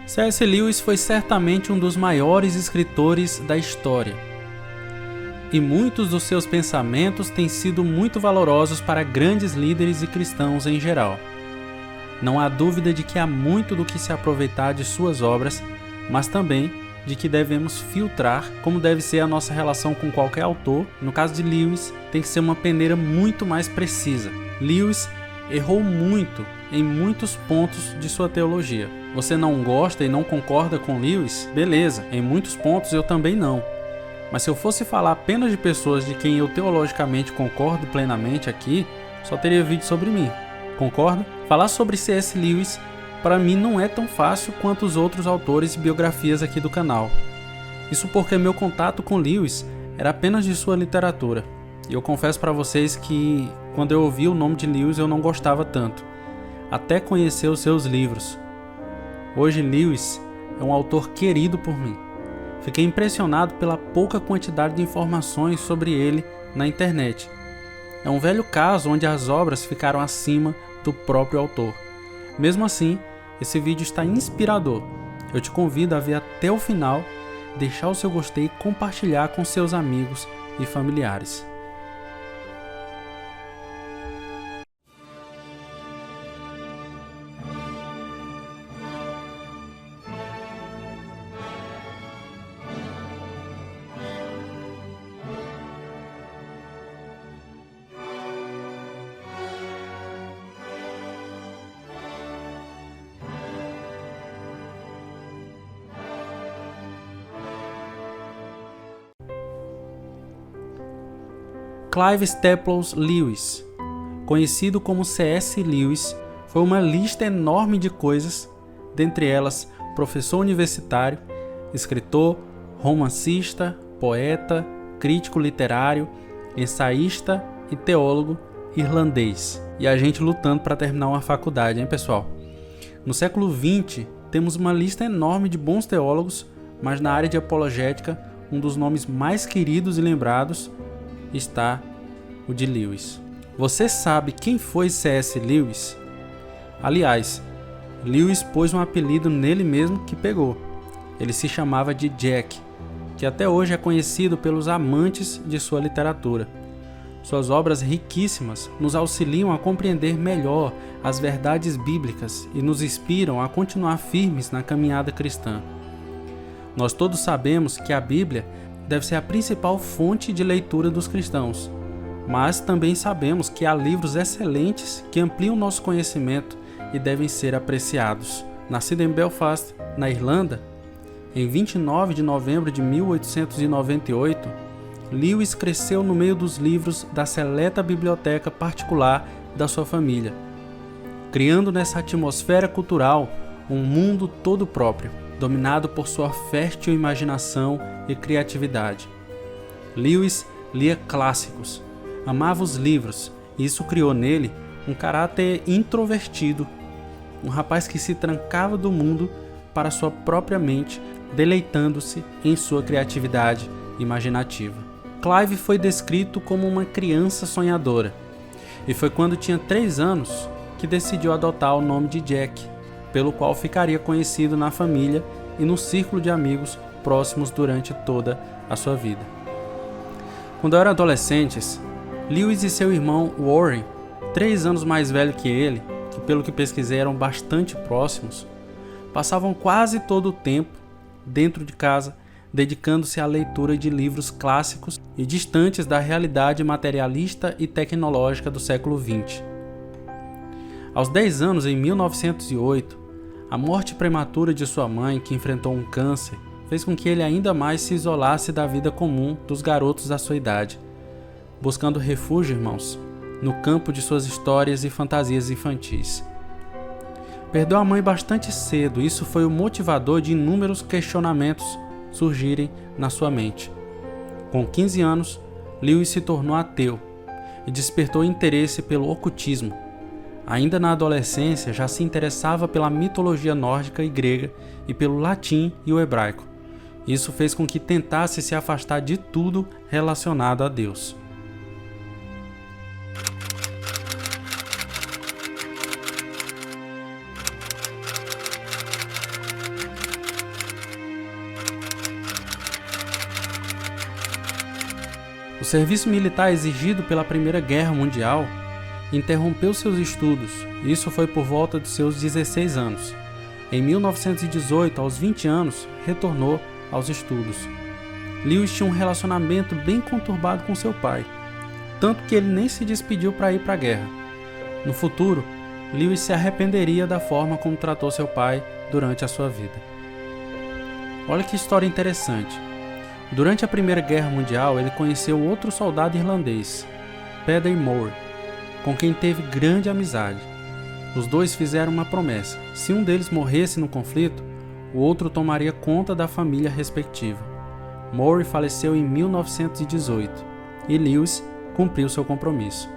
C.S. Lewis foi certamente um dos maiores escritores da história. E muitos dos seus pensamentos têm sido muito valorosos para grandes líderes e cristãos em geral. Não há dúvida de que há muito do que se aproveitar de suas obras, mas também de que devemos filtrar como deve ser a nossa relação com qualquer autor. No caso de Lewis, tem que ser uma peneira muito mais precisa. Lewis errou muito em muitos pontos de sua teologia. Você não gosta e não concorda com Lewis? Beleza, em muitos pontos eu também não. Mas se eu fosse falar apenas de pessoas de quem eu teologicamente concordo plenamente aqui, só teria vídeo sobre mim. Concorda? Falar sobre C.S. Lewis para mim não é tão fácil quanto os outros autores e biografias aqui do canal. Isso porque meu contato com Lewis era apenas de sua literatura. E eu confesso para vocês que quando eu ouvi o nome de Lewis eu não gostava tanto, até conhecer os seus livros. Hoje Lewis é um autor querido por mim. Fiquei impressionado pela pouca quantidade de informações sobre ele na internet. É um velho caso onde as obras ficaram acima do próprio autor. Mesmo assim, esse vídeo está inspirador. Eu te convido a ver até o final, deixar o seu gostei e compartilhar com seus amigos e familiares. Clive Staples Lewis, conhecido como C.S. Lewis, foi uma lista enorme de coisas, dentre elas professor universitário, escritor, romancista, poeta, crítico literário, ensaísta e teólogo irlandês. E a gente lutando para terminar uma faculdade, hein, pessoal? No século XX, temos uma lista enorme de bons teólogos, mas na área de apologética, um dos nomes mais queridos e lembrados está o de Lewis. Você sabe quem foi C.S. Lewis? Aliás, Lewis pôs um apelido nele mesmo que pegou. Ele se chamava de Jack, que até hoje é conhecido pelos amantes de sua literatura. Suas obras riquíssimas nos auxiliam a compreender melhor as verdades bíblicas e nos inspiram a continuar firmes na caminhada cristã. Nós todos sabemos que a Bíblia deve ser a principal fonte de leitura dos cristãos, mas também sabemos que há livros excelentes que ampliam nosso conhecimento e devem ser apreciados. Nascido em Belfast, na Irlanda, em 29 de novembro de 1898, Lewis cresceu no meio dos livros da seleta biblioteca particular da sua família, criando nessa atmosfera cultural um mundo todo próprio, dominado por sua fértil imaginação e criatividade. Lewis lia clássicos, amava os livros, e isso criou nele um caráter introvertido, um rapaz que se trancava do mundo para sua própria mente, deleitando-se em sua criatividade imaginativa. Clive foi descrito como uma criança sonhadora, e foi quando tinha 3 anos que decidiu adotar o nome de Jack, pelo qual ficaria conhecido na família e no círculo de amigos próximos durante toda a sua vida. Quando eram adolescentes, Lewis e seu irmão Warren, 3 anos mais velho que ele, que pelo que pesquisei eram bastante próximos, passavam quase todo o tempo dentro de casa, dedicando-se à leitura de livros clássicos e distantes da realidade materialista e tecnológica do século XX. Aos 10 anos, em 1908, a morte prematura de sua mãe, que enfrentou um câncer, fez com que ele ainda mais se isolasse da vida comum dos garotos da sua idade, buscando refúgio, irmãos, no campo de suas histórias e fantasias infantis. Perdeu a mãe bastante cedo, e isso foi o motivador de inúmeros questionamentos surgirem na sua mente. Com 15 anos, Lewis se tornou ateu e despertou interesse pelo ocultismo. Ainda na adolescência, já se interessava pela mitologia nórdica e grega e pelo latim e o hebraico. Isso fez com que tentasse se afastar de tudo relacionado a Deus. serviço militar exigido pela Primeira Guerra Mundial interrompeu seus estudos. Isso foi por volta de seus 16 anos. Em 1918, aos 20 anos, retornou aos estudos. Lewis tinha um relacionamento bem conturbado com seu pai, tanto que ele nem se despediu para ir para a guerra. No futuro, Lewis se arrependeria da forma como tratou seu pai durante a sua vida. Olha que história interessante. Durante a Primeira Guerra Mundial, ele conheceu outro soldado irlandês, Paddy Moore, com quem teve grande amizade. Os dois fizeram uma promessa: se um deles morresse no conflito, o outro tomaria conta da família respectiva. Moore faleceu em 1918 e Lewis cumpriu seu compromisso.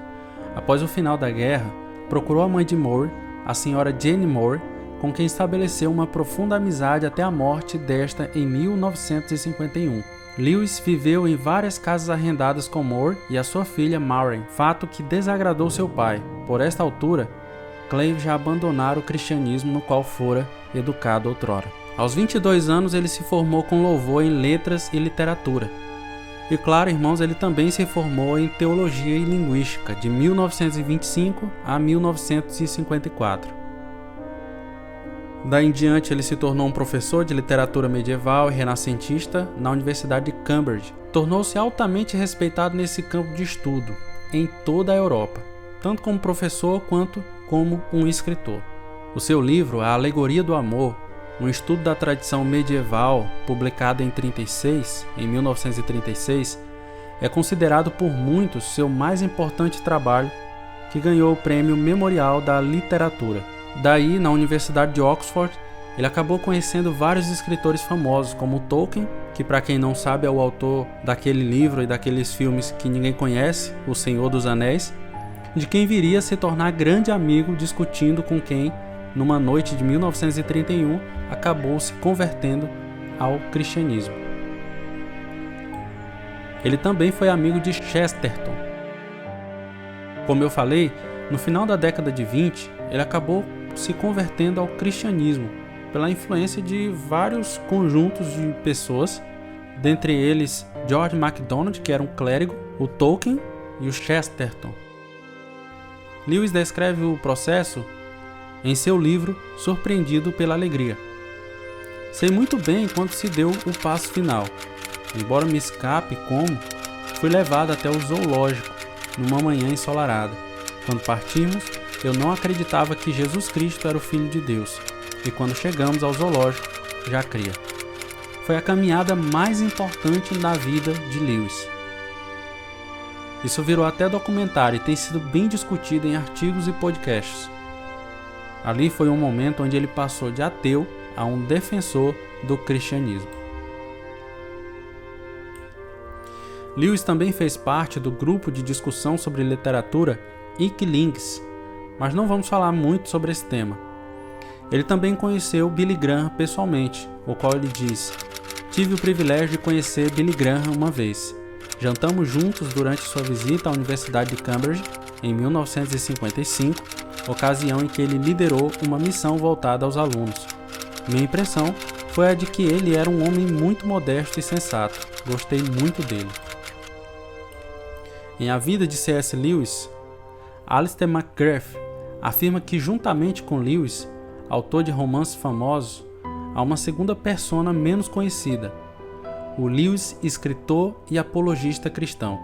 Após o final da guerra, procurou a mãe de Moore, a senhora Jane Moore, com quem estabeleceu uma profunda amizade até a morte desta em 1951. Lewis viveu em várias casas arrendadas com Moore e a sua filha Maren, fato que desagradou seu pai. Por esta altura, Clive já abandonara o cristianismo no qual fora educado outrora. Aos 22 anos ele se formou com louvor em letras e literatura. E claro, irmãos, ele também se formou em teologia e linguística de 1925 a 1954. Daí em diante ele se tornou um professor de literatura medieval e renascentista na Universidade de Cambridge. Tornou-se altamente respeitado nesse campo de estudo em toda a Europa, tanto como professor quanto como um escritor. O seu livro, A Alegoria do Amor, um estudo da tradição medieval, publicado em 1936, é considerado por muitos seu mais importante trabalho, que ganhou o Prêmio Memorial da Literatura. Daí, na Universidade de Oxford, ele acabou conhecendo vários escritores famosos, como Tolkien, que para quem não sabe é o autor daquele livro e daqueles filmes que ninguém conhece, O Senhor dos Anéis, de quem viria a se tornar grande amigo, discutindo com quem, numa noite de 1931, acabou se convertendo ao cristianismo. Ele também foi amigo de Chesterton. Como eu falei, no final da década de 20, ele acabou se convertendo ao cristianismo pela influência de vários conjuntos de pessoas, dentre eles George MacDonald, que era um clérigo, o Tolkien e o Chesterton. Lewis descreve o processo em seu livro Surpreendido pela Alegria. Sei muito bem quando se deu o passo final. Embora me escape como, fui levado até o zoológico numa manhã ensolarada. Quando partimos, eu não acreditava que Jesus Cristo era o Filho de Deus, e quando chegamos ao zoológico, já cria. Foi a caminhada mais importante na vida de Lewis. Isso virou até documentário e tem sido bem discutido em artigos e podcasts. Ali foi um momento onde ele passou de ateu a um defensor do cristianismo. Lewis também fez parte do grupo de discussão sobre literatura Inklings, mas não vamos falar muito sobre esse tema. Ele também conheceu Billy Graham pessoalmente, o qual ele diz: tive o privilégio de conhecer Billy Graham uma vez. Jantamos juntos durante sua visita à Universidade de Cambridge em 1955, ocasião em que ele liderou uma missão voltada aos alunos. Minha impressão foi a de que ele era um homem muito modesto e sensato. Gostei muito dele. Em A Vida de C.S. Lewis, Alistair McGrath afirma que, juntamente com Lewis, autor de romances famosos, há uma segunda persona menos conhecida, o Lewis, escritor e apologista cristão,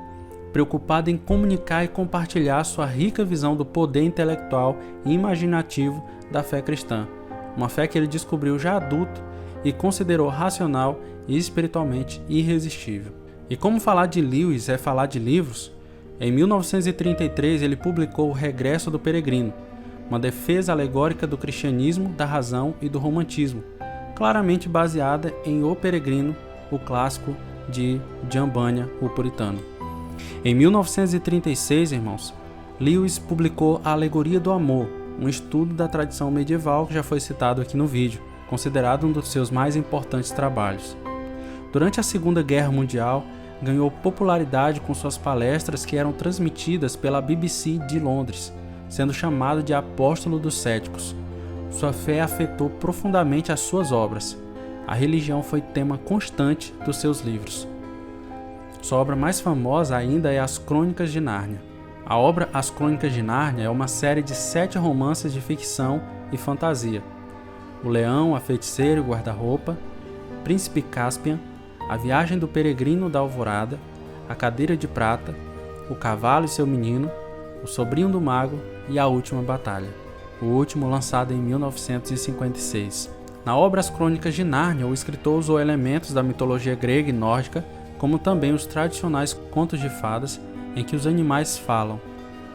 preocupado em comunicar e compartilhar sua rica visão do poder intelectual e imaginativo da fé cristã, uma fé que ele descobriu já adulto e considerou racional e espiritualmente irresistível. E como falar de Lewis é falar de livros, em 1933 ele publicou O Regresso do Peregrino, uma defesa alegórica do cristianismo, da razão e do romantismo, claramente baseada em O Peregrino, o clássico de John Bunyan, o puritano. Em 1936, irmãos, Lewis publicou A Alegoria do Amor, um estudo da tradição medieval que já foi citado aqui no vídeo, considerado um dos seus mais importantes trabalhos. Durante a Segunda Guerra Mundial, ganhou popularidade com suas palestras que eram transmitidas pela BBC de Londres, sendo chamado de apóstolo dos céticos. Sua fé afetou profundamente as suas obras. A religião foi tema constante dos seus livros. Sua obra mais famosa ainda é As Crônicas de Nárnia. A obra As Crônicas de Nárnia é uma série de 7 romances de ficção e fantasia. O Leão, a Feiticeira e o Guarda-Roupa, Príncipe Caspian, A Viagem do Peregrino da Alvorada, A Cadeira de Prata, O Cavalo e seu Menino, O Sobrinho do Mago e A Última Batalha, o último lançado em 1956. Na obra As Crônicas de Nárnia, o escritor usou elementos da mitologia grega e nórdica, como também os tradicionais contos de fadas em que os animais falam.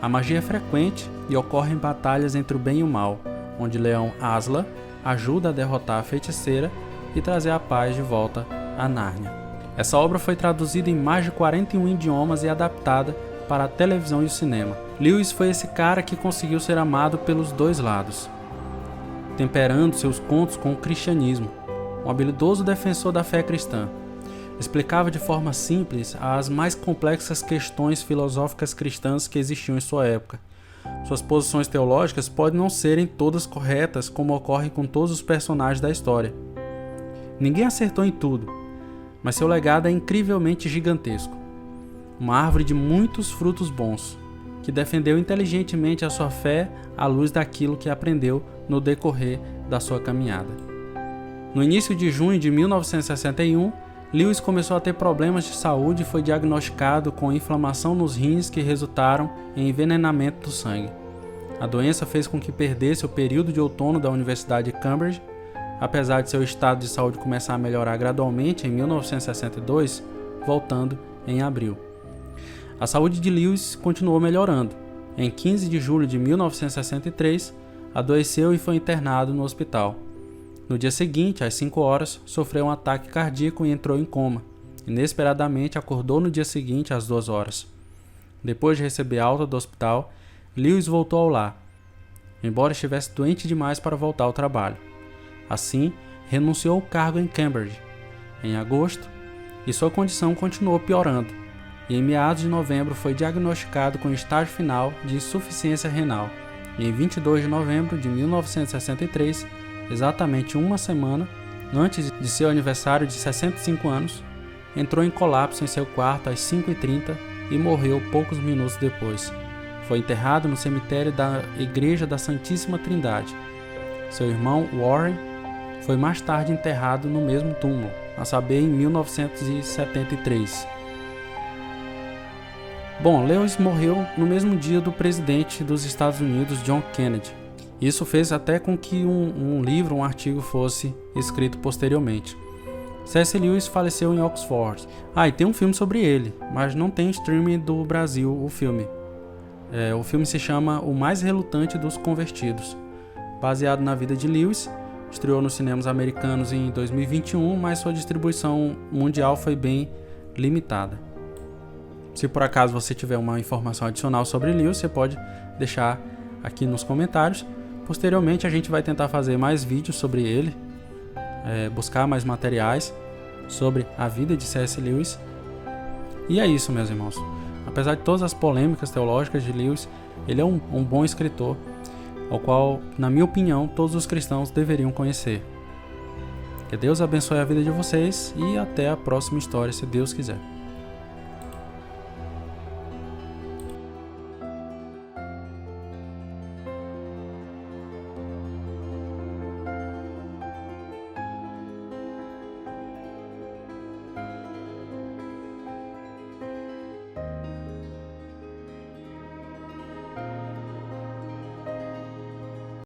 A magia é frequente e ocorrem batalhas entre o bem e o mal, onde Leão Asla ajuda a derrotar a feiticeira e trazer a paz de volta a Nárnia. Essa obra foi traduzida em mais de 41 idiomas e adaptada para a televisão e o cinema. Lewis foi esse cara que conseguiu ser amado pelos dois lados, temperando seus contos com o cristianismo, um habilidoso defensor da fé cristã. Explicava de forma simples as mais complexas questões filosóficas cristãs que existiam em sua época. Suas posições teológicas podem não serem todas corretas, como ocorre com todos os personagens da história. Ninguém acertou em tudo, mas seu legado é incrivelmente gigantesco. Uma árvore de muitos frutos bons, que defendeu inteligentemente a sua fé à luz daquilo que aprendeu no decorrer da sua caminhada. No início de junho de 1961, Lewis começou a ter problemas de saúde e foi diagnosticado com inflamação nos rins que resultaram em envenenamento do sangue. A doença fez com que perdesse o período de outono da Universidade de Cambridge. Apesar de seu estado de saúde começar a melhorar gradualmente em 1962, voltando em abril. A saúde de Lewis continuou melhorando. Em 15 de julho de 1963, adoeceu e foi internado no hospital. No dia seguinte, às 5 horas, sofreu um ataque cardíaco e entrou em coma. Inesperadamente, acordou no dia seguinte, às 2 horas. Depois de receber alta do hospital, Lewis voltou ao lar, embora estivesse doente demais para voltar ao trabalho. Assim, renunciou ao cargo em Cambridge, em agosto, e sua condição continuou piorando, e em meados de novembro foi diagnosticado com estágio final de insuficiência renal, e em 22 de novembro de 1963, exatamente uma semana antes de seu aniversário de 65 anos, entrou em colapso em seu quarto às 5h30 e morreu poucos minutos depois. Foi enterrado no cemitério da Igreja da Santíssima Trindade. Seu irmão Warren foi mais tarde enterrado no mesmo túmulo, a saber em 1973. Bom, Lewis morreu no mesmo dia do presidente dos Estados Unidos, John Kennedy. Isso fez até com que um artigo fosse escrito posteriormente. C.S. Lewis faleceu em Oxford. E tem um filme sobre ele, mas não tem streaming do Brasil o filme. O filme se chama O Mais Relutante dos Convertidos. Baseado na vida de Lewis, estreou nos cinemas americanos em 2021, mas sua distribuição mundial foi bem limitada. Se por acaso você tiver uma informação adicional sobre Lewis, você pode deixar aqui nos comentários. Posteriormente a gente vai tentar fazer mais vídeos sobre ele, buscar mais materiais sobre a vida de C.S. Lewis. E é isso, meus irmãos. Apesar de todas as polêmicas teológicas de Lewis, ele é um bom escritor, ao qual, na minha opinião, todos os cristãos deveriam conhecer. Que Deus abençoe a vida de vocês e até a próxima história, se Deus quiser.